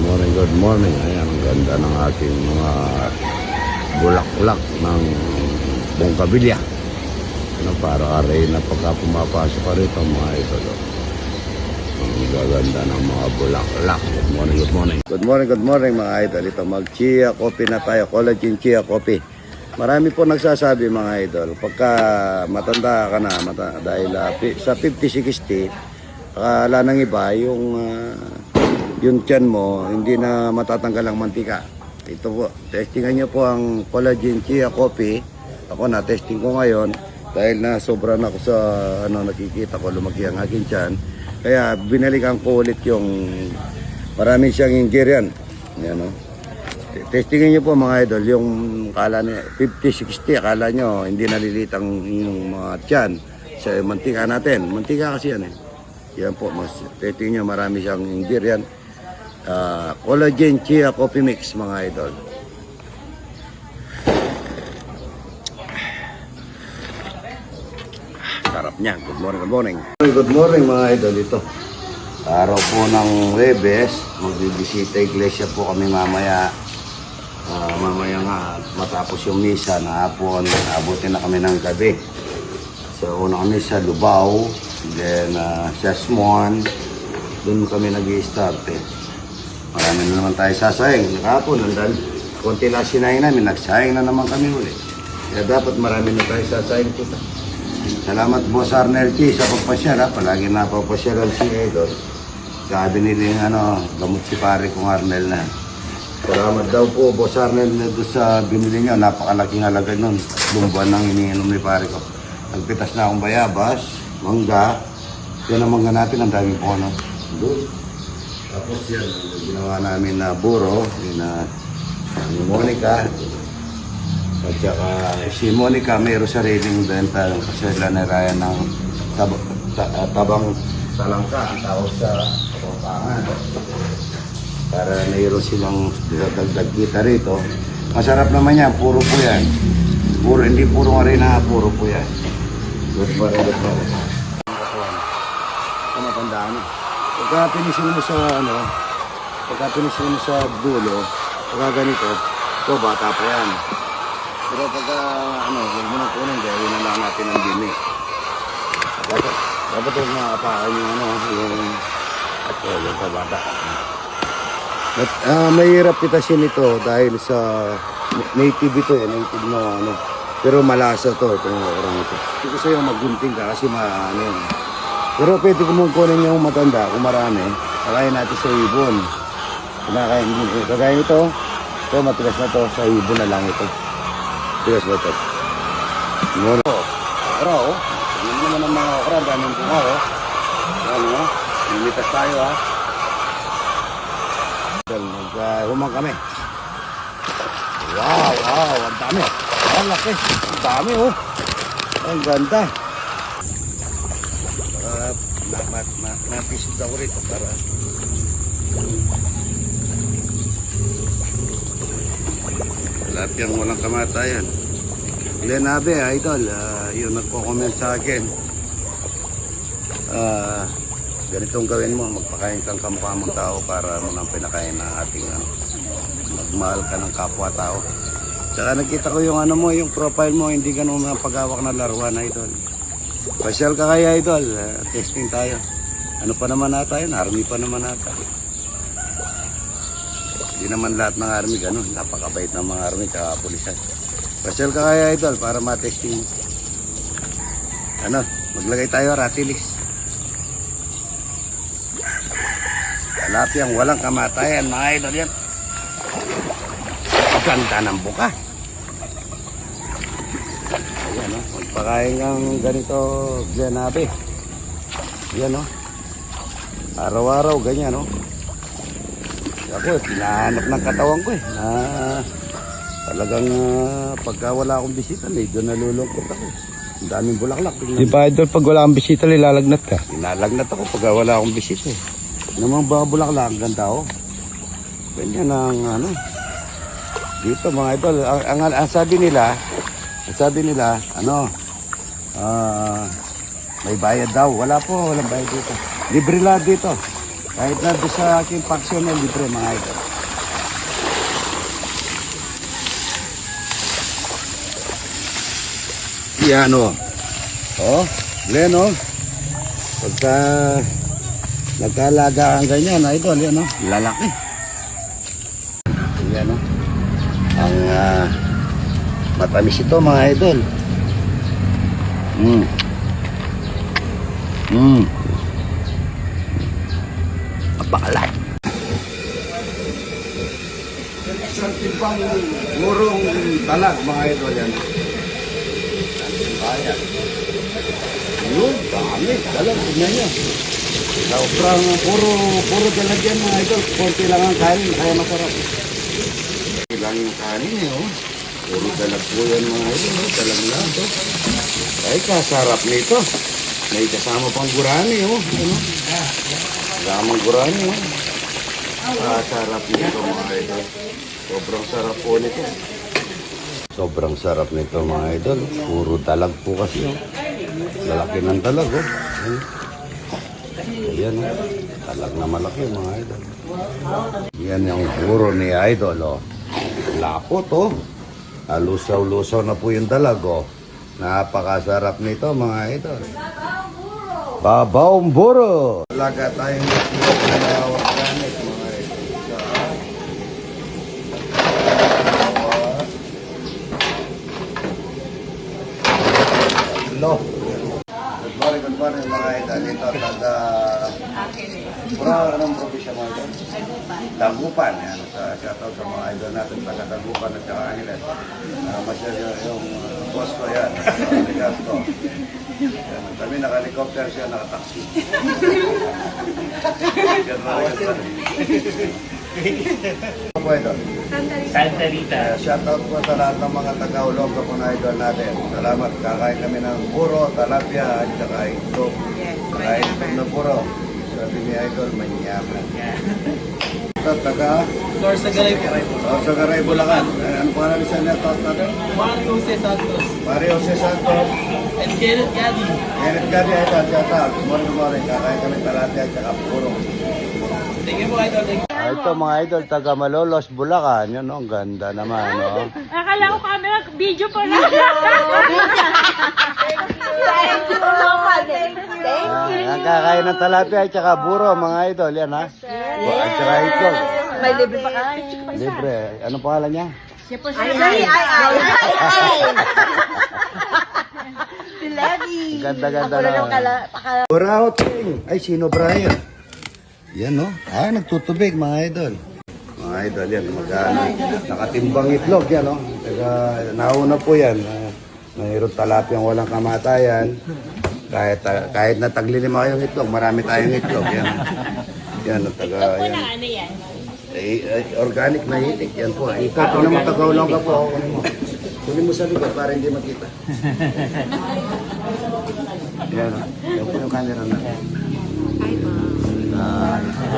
morning, good morning. Ayan, ang ganda ng ating mga bulaklak ng bongkabilya. Ano, para aray na pagka pumapasok ka rito mga idol. Ang gaganda ng mga bulaklak. Good morning, good morning. Good morning, good morning mga idol. Ito mag-chia coffee na tayo. Collagen chia coffee. Marami po nagsasabi mga idol, pagka matanda ka na, dahil sa 50-60, akala ng iba, yung tiyan mo, hindi na matatanggal ang mantika. Ito po, testingan nyo po ang collagen chia coffee. Ako na, testing ko ngayon, dahil na sobrang ako sa nakikita ko, lumaki ang aking tiyan. Kaya binalikan ko ulit yung marami siyang ingredient. Yan, no? Testingin nyo po mga idol, yung akala niya 50-60, akala nyo hindi nalilit ang inyong mga tiyan sa mantika natin. Mantika kasi yan eh. Yan po, testingin nyo, marami siyang ingredient. Collagen chia coffee mix mga idol. Sarap niya. Good morning, good morning. Good morning mga idol. Ito araw po ng Huwebes, magbibisita iglesia po kami mamaya. Mamaya nga matapos yung misa na hapon, abutin na kami ng gabi. So una kami sa Lubao, then sa Sesmon, doon kami nag-i-start eh. Marami na naman tayo sasayang. Nakapon, nandun, konti lang sinayin namin, nagsayang na naman kami ulit. Kaya dapat marami na tayo sasayang po. Salamat Boss Arnel T sa pagpasyal ha. Palagi napapasyal ang si Idol. Sabi nila gamot si pare kong Arnel na. Salamat daw po Boss Arnel na doon sa binili nyo. Napakalaking halaga nun. Lumbuan nang iniinom ni pare ko. Nagpitas na akong bayabas, mangga. Yan ang mangga natin, ang dami po doon. Tapos yan, ginawa namin na buro, ni Monica. At saka si Monica mayroon sariling benta kasi sila narayan ng tabang talangka, ang tawag sa kapampangan. Para mayroon silang dagdag kita rito. Masarap naman yan, puro po yan. Puro, hindi puro arena, puro po yan. Good morning, good morning. Matandaan na. Pagka pinisil mo sa dulo, pagka ganito, ito bata pa yan. Pero pagka huwag mo nang kunin, dahil na lang natin ang dini. Dapat huwag maapakan yung bata. At mahirap pitasin ito dahil sa native ito native na pero malasa to, itong orang ito. Hindi ko sa'yo maggunting ka kasi yan. Pero pwede kumukunin yung matanda kung marami. Kakain natin sa ibon. Kakain ito. Ito matigas na to. Sa ibon na lang ito. Tigas na ito. Okra oh. Tignan naman ang mga okra. Daming bunga oh. Yan limitas tayo ha. Humang kami. Wow. Ang dami. Ang laki. Ang dami oh. Ang ganda. Napisit ako rito para lapyang walang kamatayan. Lenabe idol, yun nagko-comment sa akin, ganitong gawin mo, magpakain kang kamukhamang tao para mo nang pinakain na ating magmahal ka ng kapwa-tao. Tsaka nakita ko yung yung profile mo, hindi ganun mapagawak na laruan idol. Pasyal ka kaya idol, testing tayo. Ano pa naman nata yun? Army pa naman nata. Hindi naman lahat ng army ganun. Napakabait ng mga army tsaka pulisan. Pasyal ka kaya idol para matesting. Maglagay tayo ratilis. Talapyang walang kamatayan mga idol yan. Ganda ng buka. Ayan magpakain ng ganito Lenabe. Yan araw-araw ganyan ako pinahanap ng katawan ko talagang pagka wala akong bisita medyo nalulungkot ako. Ang daming bulaklak. Di ba idol pag wala akong bisita nilalagnat ka? Nilalagnat ako pagka wala akong bisita namang ba bulaklak ang ganda ganyan ang dito mga idol ang sabi nila may bayad daw. Walang bayad dito. Libre lahat dito. Kahit na doon sa aking paksyon na libre mga idol. Yan o. Oh, Glenn o. Pagka nagkalaga ang ganyan, idol, yan o. Lalaki. Yan o. Ang matamis ito mga idol. Apakalat. Isang timbang murong talag mga idol yan. Ayan. Yun, dami. Dalag, tignan nyo. Sobrang puro dalag yan mga idol. Konti lang ang kanin, kaya masarap. Konti lang yung kanin eh, oh. Puro dalag po yan mga idol, oh. Dalag lang, oh. Ay, kasarap nito. May kasama pang gurani, oh. Ano? Kasamang gurani, oh. Kasarap nito mga idol. Sobrang sarap po nito. Sobrang sarap nito mga idol. Puro dalag po kasi, oh. Lalaki ng dalag, oh. Ayan, oh. Dalag na malaki mga idol. Yan yung puro ni idol, oh. Lapot, oh. Lusaw-lusaw na po yung dalag, oh. Napakasarap nito mga idol. Babaong buro. Talaga tayong organic mga idol. Hello. Good morning mga idol. Ito taga... Anong probinsya mga idol? Dagupan. Yan. Shoutout sa mga idol natin taga Dagupan at saka Angeles. Masyadyo yung boss ko yan. Nakagas ko. Yan. Kami naka-helicopter siya, naka-taxi. Good morning. Ano po idol? Santa Rita. Shoutout po sa lahat ng mga taga-Olonga po na idol natin. Salamat. Kakain kami ng puro, talapia, at saka itlog. Kakain kami ng puro. Sabi ni idol, manyaman. Ito, taga? Norsagaray po. Norsagaray, Bulacan. Ano pa namin sa network natin? Mario Jose Santos. Mario Jose Santos. And Kenneth Gadi. Kenneth Gadi, idol. Shoutout. Good morning. Kakain kami talapia, at saka puro. Thank you po, Idol. Ito mga idol, taga Malolos, Bulacan. Yan, ang ganda naman, no? Akala ko camera, video pa lang. Nakakain ng talapia at saka buro, mga idol. Yan, ha? At saka itlog. May libre pa kayo. Libre. Anong pangalan niya? Siya po siya. Si Levi. Ganda-ganda na. Buraot. Ay, sino Brian? Yan, no? Nagtutubig, mga idol. Mga idol, yan. Nakatimbang itlog, yan, no? Nauna po yan. Mayroon talapyang walang kamatayan. Kahit na taglilima kayong itlog, marami tayong itlog, yan. Yan, yan. Ano yan? Organic na hitik, yan po. Ikaw po naman taga-Olonga po. Kunin mo sa lugar para hindi makita. Yan, yan po yung camera na.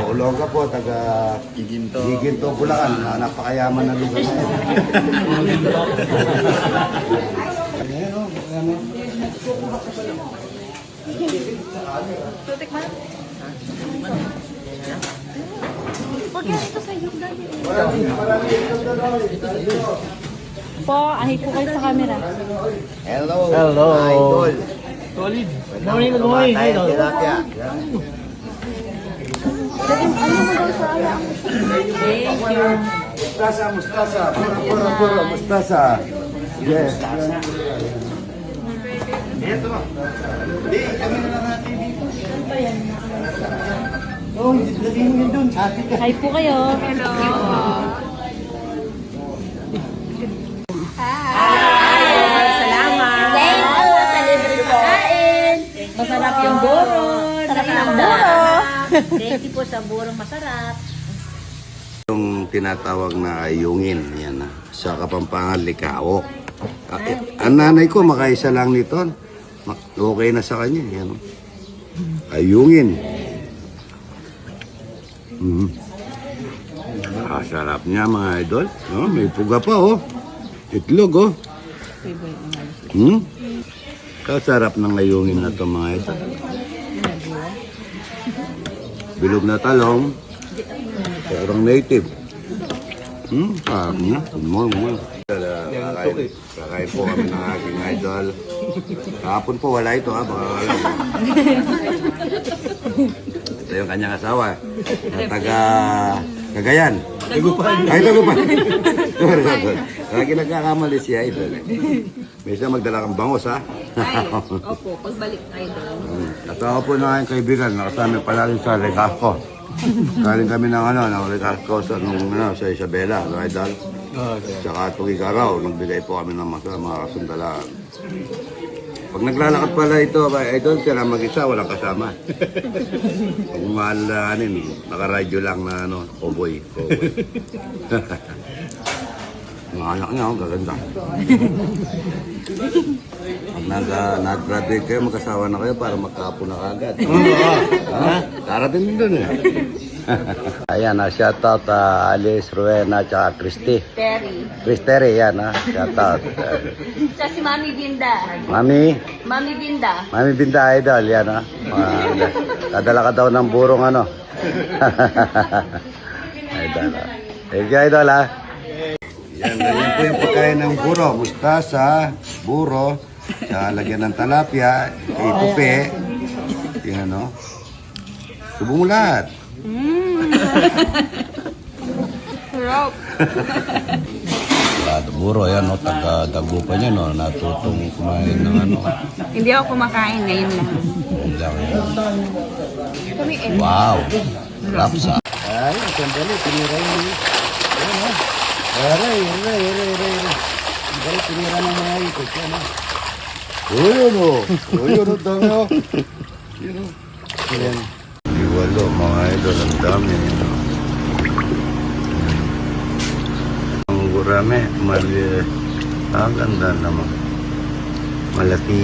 Olonga po, taga Giginto, Bulacan. Napakayaman na lugar na yan. Ayan o, ayan o. Tutik man. Huwag yan ito sa iyo, Daddy. Po, ahi po kayo sa camera. Hello. Hello. Idol. Solid. Morning, good morning, Idol. Tilapia. Thank you. Mustasa. Pura, mustasa. Yes. Ito. Hindi, kami na lang natin dito. Oh, hindi mo yun doon. Ate ka. Hi po kayo. Hello. Salamat. Thank you. Sa libre pagkain. Masarap yung buro. Sarap ng buro. Thank you po sa burong masarap. Yung tinatawag na ayungin, yan na. Sa Kapampangan, Likao. Ang nanay ko, makaisa lang nito. Okay na sa kanya, yan. Ayungin. Sarap niya mga idol. Oh, may puga pa, oh. Itlog, oh. Kasarap ng ayungin na to mga idol. Bilog na talong. Parang native. Parang na. Good morning. Kakain po kami ng aking idol. Kahapon po wala ito ha. Baka wala. Ito yung kanyang asawa. Na taga Cagayan. Ay, Tagupan. Lagi nagkakamali si idol. May isa magdala kang bangos ha. Opo, pagbalik idol. Kasama po ng aking kaibigan. Nakasama palagi sa Recasco. Kaling kami ng Recasco sa Isabela, no, idol. Tsaka tuwing araw, nagbigay po kami ng mga kasundalaan. Pag naglalakad pala ito, idol, sila mag-isa, walang kasama. Pag mahalanin, nakaradyo lang na cowboy. Mga anak niya, gaganda. Pag nag-graduate kayo, mag-asawa na kayo para magkapo na kagad. Darating din dun eh. Ayan, shoutout Alice, Rowena, tsaka Christy. Terry. Chris Terry, yan shoutout. Sa si Mami Binda. Mami Mami Binda. Idol, yan Kadala ka daw ng burong Idol. Thank you, Idol Yan po yung pagkain ng buro. Mustasa, buro, lagyan ng talapia, itupe. Yan Subo mo lahat. Sarap. Buro, yan taga-dagupan yan, natutong kumain ng Hindi ako kumakain ngayon lang. Wow! Rapsa. Ay, sandali, tinira yun. Aray. Sandali, tinira ng mga ito. Uy, dami Yan. Walo, mga idol, ang dami. Ang gurame, ang ganda naman. Malaki.